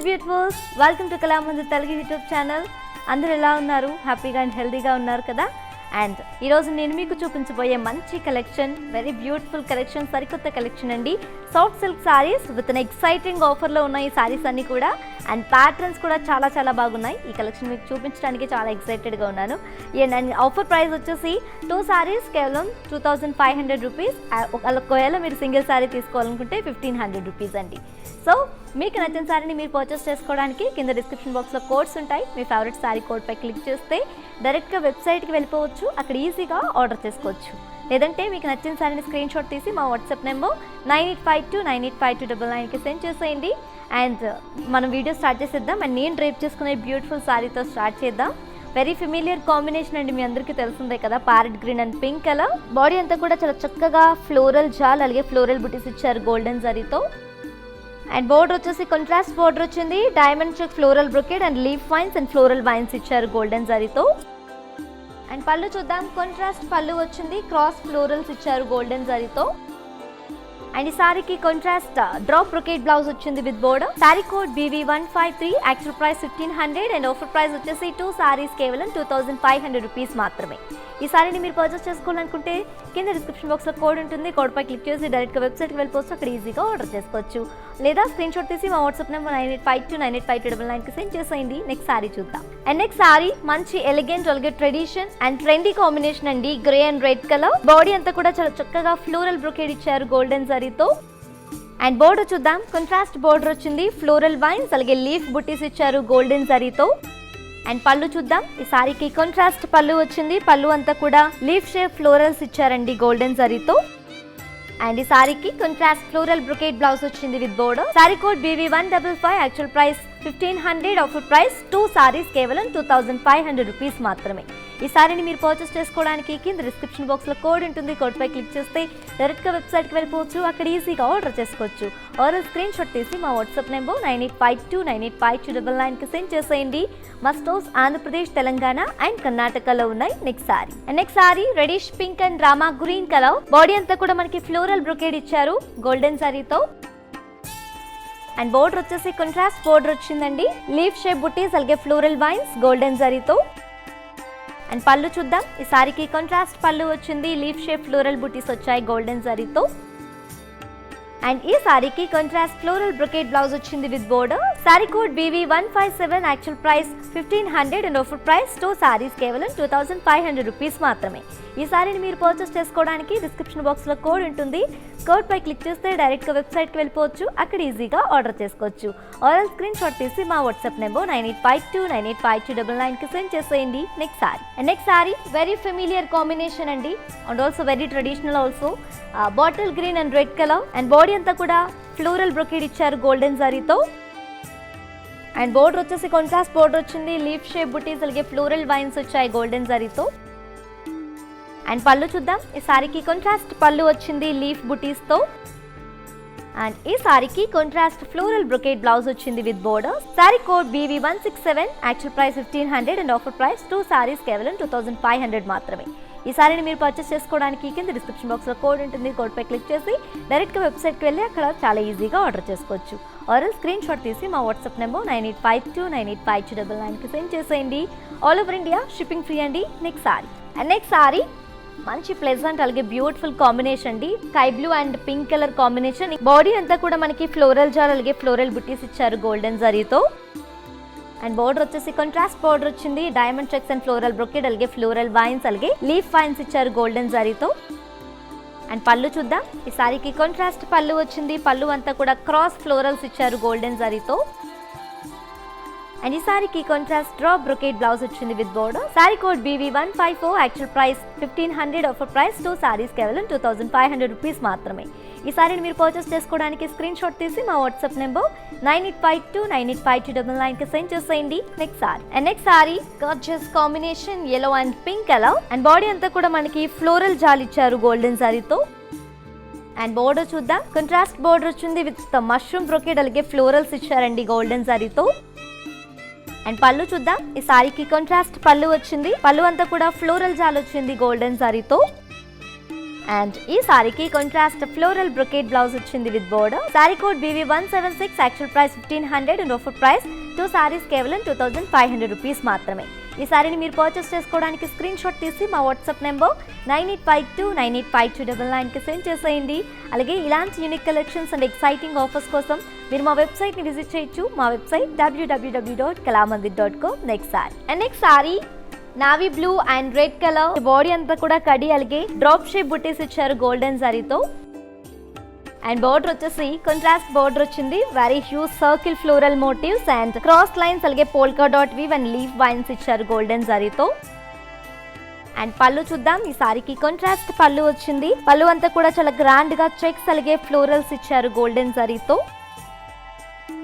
Beautifuls, welcome to Kalamandir Telugu YouTube channel. అందరూ ఎలా ఉన్నారు? హ్యాపీగా అండ్ హెల్తీగా ఉన్నారు కదా? అండ్ ఈరోజు నేను మీకు చూపించబోయే మంచి కలెక్షన్, వెరీ బ్యూటిఫుల్ కలెక్షన్, సరికొత్త కలెక్షన్ అండి. Soft silk saris with an exciting ఆఫర్లో ఉన్నాయి ఈ సారీస్ అన్నీ కూడా. అండ్ ప్యాటర్న్స్ కూడా చాలా చాలా బాగున్నాయి. ఈ కలెక్షన్ మీకు చూపించడానికి చాలా ఎక్సైటెడ్గా ఉన్నాను. అండ్ ఆఫర్ ప్రైస్ వచ్చేసి 2 సారీస్ కేవలం 2500 రూపీస్. ఒకవేళ మీరు సింగిల్ సారీ తీసుకోవాలనుకుంటే 1500 రూపీస్ అండి. సో మీకు నచ్చిన సారీని మీరు పర్చేస్ చేసుకోవడానికి కింద డిస్క్రిప్షన్ బాక్స్లో కోడ్స్ ఉంటాయి. మీ ఫేవరెట్ సారీ కోడ్పై క్లిక్ చేస్తే డైరెక్ట్గా వెబ్సైట్కి వెళ్ళిపోవచ్చు. అక్కడ ఈజీగా ఆర్డర్ చేసుకోవచ్చు. లేదంటే మీకు నచ్చిన సారీని స్క్రీన్ షాట్ తీసి మా వాట్సాప్ నెంబర్ 9852985299కి సెండ్ చేసేయండి. అండ్ మనం వీడియో స్టార్ట్ చేసేద్దాం. అండ్ నేను డ్రైప్ చేసుకునే బ్యూటిఫుల్ సారీతో స్టార్ట్ చేద్దాం. వెరీ ఫెమిలియర్ కాంబినేషన్ అండి, మీ అందరికీ తెలిసిందే కదా. Parrot green and pink colour. Body అంతా కూడా చాలా చక్కగా ఫ్లోరల్ జాల్, అలాగే ఫ్లోరల్ బుటీస్ ఇచ్చారు గోల్డెన్ జరీతో. అండ్ బోర్డర్ వచ్చేసి కాంట్రాస్ట్ బోర్డర్ వచ్చింది. Diamond check floral brocade and leaf vines and floral vines ఇచ్చారు గోల్డెన్ జరీతో. అండ్ పళ్ళు చూద్దాం. కాంట్రాస్ట్ పళ్ళు వచ్చింది, క్రాస్ ఫ్లోరల్స్ ఇచ్చారు గోల్డెన్ జరీతో. అండ్ ఈ సారీకి కాంట్రాస్ట్ డ్రాప్ బ్రొకెట్ బ్లౌజ్ వచ్చింది with border. Sari code BV153, actual price 1500 and offer price వచ్చేసి 2 సారీస్ కేవలం 2500 రూపీస్ మాత్రమే. ఈ సారీని మీరు పర్చేస్ చేసుకోవాలనుకుంటే కింద డిస్క్రిప్షన్ బాక్స్లో కోడ్ ఉంటుంది. కోడ్పై క్లిక్ చేసి డైరెక్ట్గా వెబ్సైట్కి వెళ్ళిపోవచ్చు. అక్కడ ఈజీగా ఆర్డర్ చేసుకోవచ్చు. లేదా స్క్రీన్ షాట్ తీసి మా వాట్సాప్ నెంబర్ 9852985299కి సెండ్ చేసేయండి. నెక్స్ట్ సారీ చూద్దాం. అండ్ నెక్స్ట్ సారీ మంచి ఎలిగెంట్, అలాగే ట్రెడిషన్ అండ్ ట్రెండీ కాంబినేషన్ అండి. Grey and red colour. Body అంతా కూడా చాలా చక్కగా ఫ్లోరల్ బ్రొకెట్ ఇచ్చారు గోల్డెన్ జరీతో. అండ్ బోర్డర్ చూద్దాం. కాంట్రాస్ట్ బోర్డర్ వచ్చింది, ఫ్లోరల్ వైన్స్ అలాగే లీఫ్ బుట్టీస్ ఇచ్చారు గోల్డెన్ జరీతో. అండ్ పళ్ళు చూద్దాం. ఈ సారీకి కాంట్రాస్ట్ పళ్ళు వచ్చింది. పళ్ళు అంతా కూడా లీఫ్ షేప్ ఫ్లోరల్స్ ఇచ్చారండి గోల్డెన్ జరీతో. అండ్ ఈ సారీకి కాంట్రాస్ట్ ఫ్లోరల్ బ్రొకెట్ బ్లౌజ్ వచ్చింది with border. Sari code BV155, actual price 1500, offer price 2 saris కేవలం 2500 రూపీస్ మాత్రమే. ఈ సారీని మీరు పర్చేస్ చేసుకోవడానికి కింద డిస్క్రిప్షన్ బాక్స్లో కోడ్ ఉంటుంది. కోడ్పై క్లిక్ చేస్తే డైరెక్ట్గా వెబ్సైట్కి వెళ్ళిపోవచ్చు. అక్కడ ఈజీగా ఆర్డర్ చేసుకోవచ్చు. ఆర్డర్ స్క్రీన్ షాట్ తీసి మా వాట్సాప్ నెంబర్ 9852985299కి సెండ్ చేసేయండి. మా స్టోర్స్ ఆంధ్రప్రదేశ్, తెలంగాణ అండ్ కర్ణాటకలో ఉన్నాయి. Next sorry reddish pink and Rama green colour. Body అంతా కూడా మనకి ఫ్లోరల్ బ్రొకెట్ ఇచ్చారు గోల్డెన్ జరీతో. అండ్ బోర్డర్ వచ్చేసి కాంట్రాస్ట్ బోర్డర్ వచ్చిందండి. లీఫ్ షేప్ బుటీస్ అలాగే ఫ్లోరల్ వైన్స్ గోల్డెన్ జరీతో. అండ్ పళ్ళు చూద్దాం. ఈ సారీకి కాంట్రాస్ట్ పళ్ళు వచ్చింది, లీఫ్ షేప్ ఫ్లోరల్ బుటీస్ వచ్చాయి గోల్డెన్ జరీతో. అండ్ ఈ సారీకి కాంట్రాస్ట్ ఫ్లోరల్ బ్రొకెట్ బ్లౌజ్ వచ్చింది with border. Sari code BV157, actual price 1500 and offer price 2 saris కేవలం 2500 రూపీస్ మాత్రమే. ఈ సారీని మీరు పర్చేస్ చేసుకోవడానికి డిస్క్రిప్షన్ బాక్స్లో కోడ్ ఉంటుంది. కోడ్ పై క్లిక్ చేస్తే డైరెక్ట్గా వెబ్సైట్కి వెళ్ళిపోవచ్చు. అక్కడ ఈజీగా ఆర్డర్ చేసుకోవచ్చు. ఆర్డర్ స్క్రీన్ షాట్ తీసి మా వాట్సాప్ నెంబర్ 9852985299కి సెండ్ చేసేయండి. Next sari very familiar combination అండి, and also very traditional also. Bottle green and red colour. And body అంతా కూడా ఫ్లోరల్ బ్రొకెట్ ఇచ్చారు గోల్డెన్ జరీతో. అండ్ బోర్డర్ వచ్చేసి కాంట్రాస్ట్ బోర్డర్ వచ్చింది, లీఫ్ షేప్ బుటీస్ అలాగే ఫ్లోరల్ వైన్స్ వచ్చాయి గోల్డెన్ జరీతో. అండ్ పళ్ళు చూద్దాం. ఈ సారీకి కాంట్రాస్ట్ పళ్ళు వచ్చింది లీఫ్ బుటీస్ తో. అండ్ ఈ సారీకి కాంట్రాస్ట్ ఫ్లోరల్ బ్రొకెట్ బ్లౌజ్ వచ్చింది with border. Sari code BV167, actual price 1500 and offer price 2 saris కేవలం 2500 మాత్రమే. ఈ సారీని మీరు పర్చేస్ చేసుకోవడానికి కింద డిస్క్రిప్షన్ బాక్స్లో కోడ్ ఉంటుంది. కోడ్పై క్లిక్ చేసి డైరెక్ట్గా వెబ్సైట్కి వెళ్ళి అక్కడ చాలా ఈజీగా ఆర్డర్ చేసుకోవచ్చు. ఆర్డర్ స్క్రీన్ షాట్ తీసి మా వాట్సాప్ నెంబర్ 9852985299కి సెండ్ చేసేయండి. All over India shipping free అండి. నెక్స్ట్ సారీ మంచి ప్లెజెంట్ అలాగే బ్యూటిఫుల్ కాంబినేషన్ అండి. Sky blue and pink colour combination. Body అంతా కూడా మనకి ఫ్లోరల్ జార్ అలాగే ఫ్లోరల్ బుటీస్ ఇచ్చారు గోల్డెన్ జరీతో. అండ్ బోర్డర్ వచ్చేసి కాంట్రాస్ట్ బోర్డర్ వచ్చింది. Diamond checks and floral brocade అలాగే ఫ్లోరల్ వైన్స్ అలాగే లీఫ్ వైన్స్ ఇచ్చారు గోల్డెన్ జరీతో. అండ్ పళ్ళు చూద్దాం. ఈ సారీకి కాంట్రాస్ట్ పళ్ళు వచ్చింది. పళ్ళు అంతా కూడా క్రాస్ ఫ్లోరల్స్ ఇచ్చారు గోల్డెన్ జరీతో. అండ్ ఈ సారీకి కాంట్రాస్ట్ డ్రాప్ బ్రొకెట్ బ్లౌజ్ వచ్చింది with border. Sari code BV154, actual price 1500, offer price 2 saris కేవలం 2500 రూపీస్ మాత్రమే. ఈ సారీని మీరు పర్చేస్ చేసుకోవడానికి స్క్రీన్ షాట్ తీసి మా వాట్సాప్ నెంబర్ 9852985299కి సెండ్ చేసేయండి. Next sorry gorgeous combination, yellow and pink colour. And body అంతా కూడా మనకి ఫ్లోరల్ జాల్ ఇచ్చారు గోల్డెన్ జరీతో. అండ్ బోర్డర్ చూద్దాం. కాంట్రాస్ట్ బోర్డర్ వచ్చింది విత్ మష్రూమ్ బ్రొకెట్ అలాగే ఫ్లోరల్స్ ఇచ్చారండి గోల్డెన్ జరీతో. అండ్ పళ్ళు చూద్దాం. ఈ సారీకి కాంట్రాస్ట్ పళ్ళు వచ్చింది. పళ్ళు అంతా కూడా ఫ్లోరల్ జాల్ వచ్చింది గోల్డెన్ జరీతో. అండ్ ఈ సారీకి కాంట్రాస్ట్ ఫ్లోరల్ బ్రొకేట్ బ్లౌజ్ వచ్చింది with border. Sari code BV176, actual price 1500 and offer price 2 saris కేవలం 2500 రూపీస్ మాత్రమే. ఈ సారీని మీరు పర్చేస్ చేసుకోవడానికి స్క్రీన్ షాట్ తీసి మా వాట్సాప్ నెంబర్ 9852985299కి సెండ్ చేసేయండి. అలాగే ఇలాంటి unique collections and exciting offers కోసం మీరు మా వెబ్సైట్ని విజిట్ చేయొచ్చు. మా website www.kalamandir.com. Next sorry navy blue and red colour, body అంతా కూడా కడి అలాగే డ్రాప్ షేప్ బుటీస్ ఇచ్చారు గోల్డెన్ జరీతో. అండ్ బోర్డర్ వచ్చేసి కాంట్రాస్ట్ బోర్డర్ వచ్చింది, very huge circle floral motifs and cross lines అలాగే polka dot weave and leaf vines ఇచ్చారు golden జరీతో. అండ్ పళ్ళు చూద్దాం. ఈ సారీకి కాంట్రాస్ట్ పళ్ళు వచ్చింది, పళ్ళు అంతా కూడా చాలా గ్రాండ్ గా చెక్స్ అలాగే ఫ్లోరల్స్ ఇచ్చారు గోల్డెన్ జరీతో.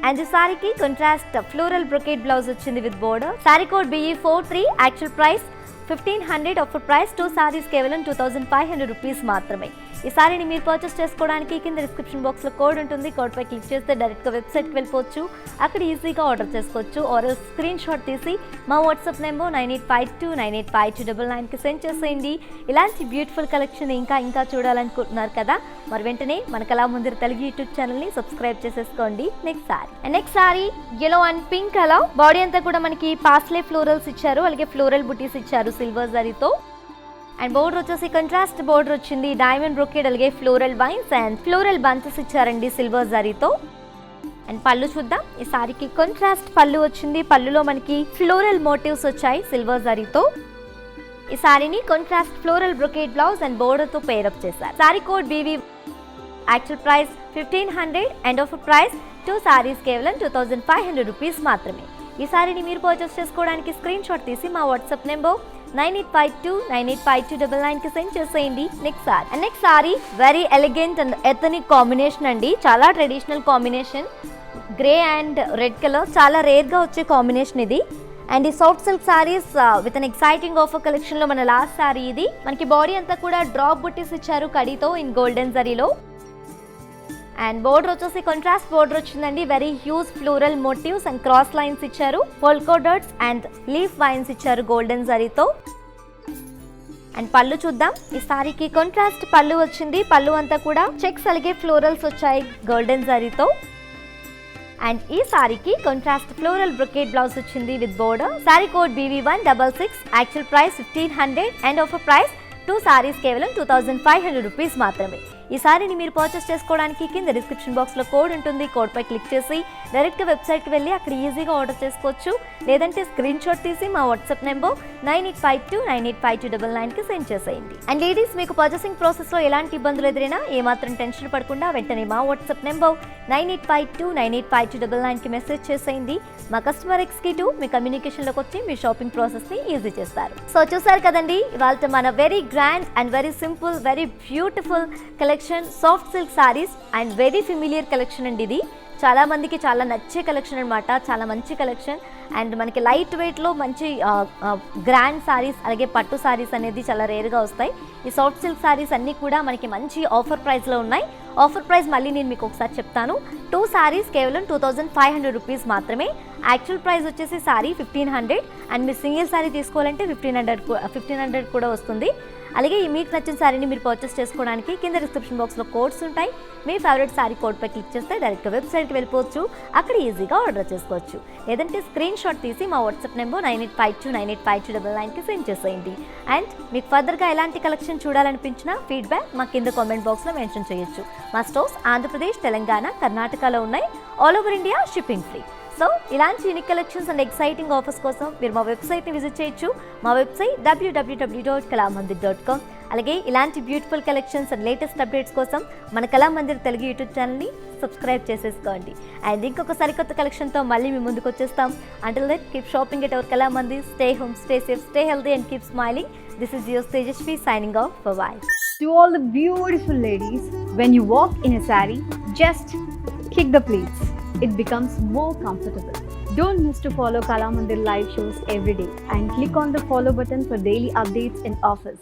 అండ్ ఈ సారీకి కాంట్రాస్ట్ ఫ్లోరల్ బ్రొకేట్ బ్లౌజ్ వచ్చింది with border. Sari code BE43, actual price 1500, offer price 2 saris కేవలం 2500 రూపీస్ మాత్రమే. ఈ సారీని మీరు పర్చేస్ చేసుకోవడానికి కింద డిస్క్రిప్షన్ బాక్స్ లో కోడ్ ఉంటుంది, కోడ్ పై క్లిక్ చేస్తే డైరెక్ట్ గా వెబ్సైట్ కి వెళ్ళిపోవచ్చు, అక్కడ ఈజీగా ఆర్డర్ చేసుకోవచ్చు. ఆర్ స్క్రీన్ షాట్ తీసి మా వాట్సాప్ నెంబర్ 9852985299కి సెండ్ చేసేయండి. ఇలాంటి బ్యూటిఫుల్ కలెక్షన్ ఇంకా చూడాలనుకుంటున్నారు కదా, మరి వెంటనే మన కళామందిర్ తెలుగు యూట్యూబ్ ఛానల్ ని సబ్స్క్రైబ్ చేసేసుకోండి. Next sorry yellow and pink colour, body అంతా కూడా మనకి పాస్లే ఫ్లోరల్స్ ఇచ్చారు అలాగే ఫ్లోరల్ బుటీస్ ఇచ్చారు సిల్వర్ జరీతో. అండ్ బోర్డర్ వచ్చేసి కాంట్రాస్ట్ బోర్డర్ వచ్చింది, డైమండ్ బ్రొకేడ్ అలాగే floral wines and floral bunches ఇచ్చారండి సిల్వర్ జరీతో. అండ్ పళ్ళు చూద్దాం. ఈ సారీకి కాంట్రాస్ట్ పళ్ళు వచ్చింది, పళ్ళులో మనకి ఫ్లోరల్ మోటివ్స్ వచ్చాయి సిల్వర్ జరీతో. ఈ సారీని contrast floral brocade blouse and border తో పేరప్ చేశారు. Sari code BV, actual price 1500 and offer price 2 saris కేవలం 2500 రూపీస్ మాత్రమే. ఈ సారీని మీరు పర్చేస్ చేసుకోవడానికి స్క్రీన్ షాట్ తీసి మా వాట్సాప్ నెంబర్ 9852985299కి సెండ్ చేసేయండి. Next sari very elegant and ethnic combination అండి, చాలా traditional combination, grey and red colour, చాలా రేర్ గా వచ్చే కాంబినేషన్ ఇది. అండ్ ఈ soft silk saris with an exciting offer collection లో మన లాస్ట్ సారీ ఇది. మనకి బాడీ అంతా కూడా డ్రాప్ బుట్టీస్ ఇచ్చారు కడితో ఇన్ గోల్డెన్ జరీలో. అండ్ బోర్డర్ వచ్చేసి కాంట్రాస్ట్ బోర్డర్ వచ్చిందండి, very huge floral motifs and cross lines ఇచ్చారు, polka dots and leaf vines ఇచ్చారు గోల్డెన్ జరీతో. అండ్ పళ్ళు చూద్దాం. ఈ సారీకి కాంట్రాస్ట్ పళ్ళు వచ్చింది, పళ్ళు అంతా కూడా చెక్స్ అలాగే ఫ్లోరల్స్ వచ్చాయి గోల్డెన్ జరీతో. అండ్ ఈ సారీకి కాంట్రాస్ట్ ఫ్లోరల్ బ్రొకేట్ బ్లౌజ్ వచ్చింది with border. Sari code BV166, actual price 1500 and offer price 2 saris కేవలం 2500 రూపీస్ మాత్రమే. ఈ సారీని మీరు పర్చేస్ చేసుకోవడానికి కింద డిస్క్రిప్షన్ బాక్స్ లో కోడ్ ఉంటుంది, కోడ్ పై క్లిక్ చేసి డైరెక్ట్ గా వెబ్సైట్ కి వెళ్ళి అక్కడ ఈజీగా ఆర్డర్ చేసుకోవచ్చు. లేదంటే స్క్రీన్ షాట్ తీసి మా వాట్సాప్ నెంబర్ 9852985299కి సెండ్ చేసేయండి. అండ్ లేడీస్, మీకు పర్చేసింగ్ ప్రాసెస్ లో ఎలాంటి ఇబ్బందులు ఎదురైనా ఏమాత్రం టెన్షన్ పడకుండా వెంటనే మా వాట్సాప్ నెంబర్ 9852985299కి మెసేజ్ చేసేయండి. మా కస్టమర్ ఎగ్జిక్యూటివ్ మీ కమ్యూనికేషన్ లోకి వచ్చి మీ షాపింగ్ ప్రాసెస్ ని ఈజీ చేస్తారు. సో చూసారు కదండి, ఇవాళ మన very grand and very simple very beautiful collection soft silk saris and very familiar collection అండి. ఇది చాలా మందికి చాలా నచ్చే కలెక్షన్ అన్నమాట, చాలా మంచి కలెక్షన్. అండ్ మనకి లైట్ వెయిట్ లో మంచి గ్రాండ్ సారీస్ అలాగే పట్టు సారీస్ అనేది చాలా రేర్ గా వస్తాయి. ఈ సాఫ్ట్ సిల్క్ సారీస్ అన్ని కూడా మనకి మంచి ఆఫర్ ప్రైస్ లో ఉన్నాయి. ఆఫర్ ప్రైస్ మళ్ళీ నేను మీకు ఒకసారి చెప్తాను. 2 సారీస్ కేవలం 2500 రూపీస్ మాత్రమే. యాక్చువల్ ప్రైస్ వచ్చేసి సారీ 1500 అండ్ మీరు సింగిల్ సారీ తీసుకోవాలంటే 1500 కూడా వస్తుంది. అలాగే ఈ మీకు నచ్చిన సారీని మీరు పర్చేస్ చేసుకోవడానికి కింద డిస్క్రిప్షన్ బాక్స్లో కోడ్స్ ఉంటాయి. మీ ఫేవరెట్ సారీ కోడ్ పై క్లిక్ చేస్తే డైరెక్ట్గా వెబ్సైట్కి వెళ్ళిపోవచ్చు, అక్కడ ఈజీగా ఆర్డర్ చేసుకోవచ్చు. లేదంటే స్క్రీన్ షాట్ తీసి మా వాట్సాప్ నెంబర్ 9852985299కి సెండ్ చేసేయండి. అండ్ మీకు ఫర్దర్గా ఎలాంటి కలెక్షన్ చూడాలనిపించినా ఫీడ్బ్యాక్ మా కింద కామెంట్ బాక్స్లో మెన్షన్ చేయొచ్చు. మా స్టోర్స్ ఆంధ్రప్రదేశ్, తెలంగాణ, కర్ణాటకలో ఉన్నాయి. All over India shipping free. So ఇలాంటి unique collections and exciting offers కోసం మీరు మా వెబ్సైట్ని విజిట్ చేయొచ్చు. మా వెబ్సైట్ www.kalamandir.com. అలాగే ఇలాంటి beautiful collections and latest updates కోసం మన కళామందిర్ తెలుగు యూట్యూబ్ ఛానల్ని సబ్స్క్రైబ్ చేసేసుకోండి. అండ్ ఇంకొక సరికొత్త కలెక్షన్తో మళ్ళీ మీ ముందుకు వచ్చేస్తాం. Until then, keep shopping at our Kalamandir. Stay home, stay safe, stay healthy and keep smiling. This is your Tejashvi signing off. Bye-bye. To all the beautiful ladies, when you walk in a saree, just kick the pleats. It becomes more comfortable. Don't miss to follow Kalamandir live shows every day and click on the follow button for daily updates and offers.